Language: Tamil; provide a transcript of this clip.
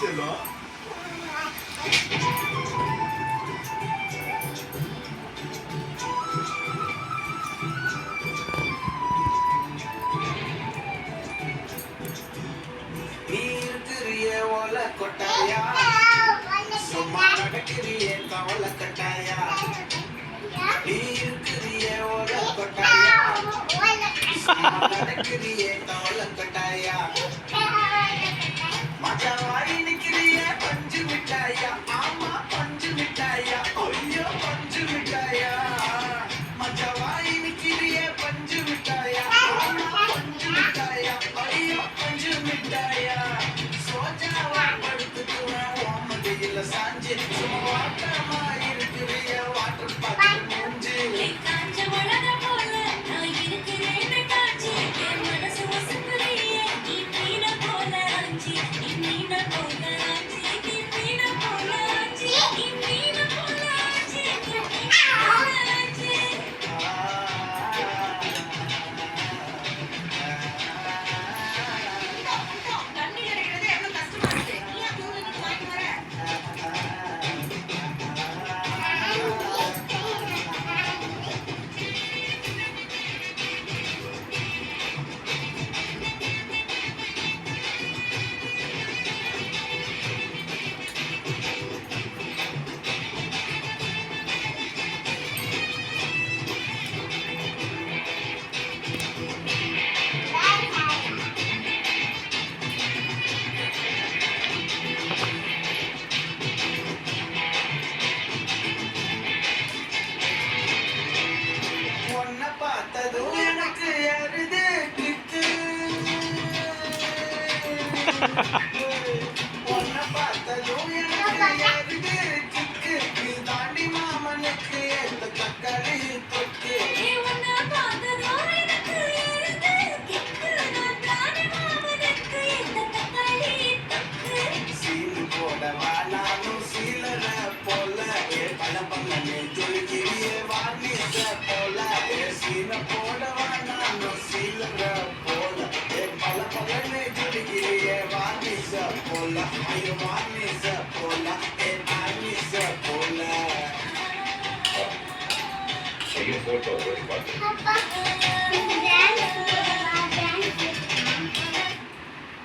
செல்லம் கொட்டாயா சும்மா நடக்கிறியே கவலை கட்டாயா நீ இருக்கிறியே ஓட கொட்டாயா சும்மா நடக்கிறியே கவலை கட்டாயா மஜாவாய் நிக்கிறியே பஞ்சு மிட்டாயா ஆமா பஞ்சு மிட்டாயா ஐயோ பஞ்சு மிட்டாயா மஜாவாய் நிக்கிறியே பஞ்சு மிட்டாயா ஆமா பஞ்சு மிட்டாயா ஐயோ பஞ்சு மிட்டாயா சோஜாவா படுத்துக்குவேன் ஓமதியில சாஞ்சி சும்மா வாட்டமா இருக்கிறிய வாட்டர் பாத்திரம் மூஞ்சி காஞ்ச வளர போல நான் இருக்கிறேன்னு காஞ்சி என் மனசு வசுக்குறிய நீ மீன போல ஆஞ்சி நீ மீன போல ஆஞ்சி நீ மீன போல ஆஞ்சி நீ மீன போல ஆஞ்சி நீ மீன போல ஆஞ்சி தண்ணி கிடைக்கிறது எவ்வளவு கஷ்டமா இருக்கு நீ அதுவும் இன்னைக்கு வாங்கி வர உன்னை பார்த்ததும் எனக்கு அறுது கிக்கு உன்னை பார்த்ததும் எனக்கு அறுது கிக்கு நீ தாண்டி மாமனுக்கு எந்த தக்காளி தொக்கு நீ உன்னை பார்த்ததோ எனக்கு ஏறுது கிக்கு நான் தானே மாமனுக்கு இந்த தக்காளி தொக்கு சீனு போடவா நானும் சீலர போல ஏ பல பல்லனே ஜொலிக்கிறிய வாணிச போல ஏ சீன போடவா நானும் சீலர போல ஏ பல பல்லனே ஜொலிக்கிறிய வாணிச போல ஐயோ வாணிச போல ஏ வாணிச போல ஐயோ போட்டோ பார்த்து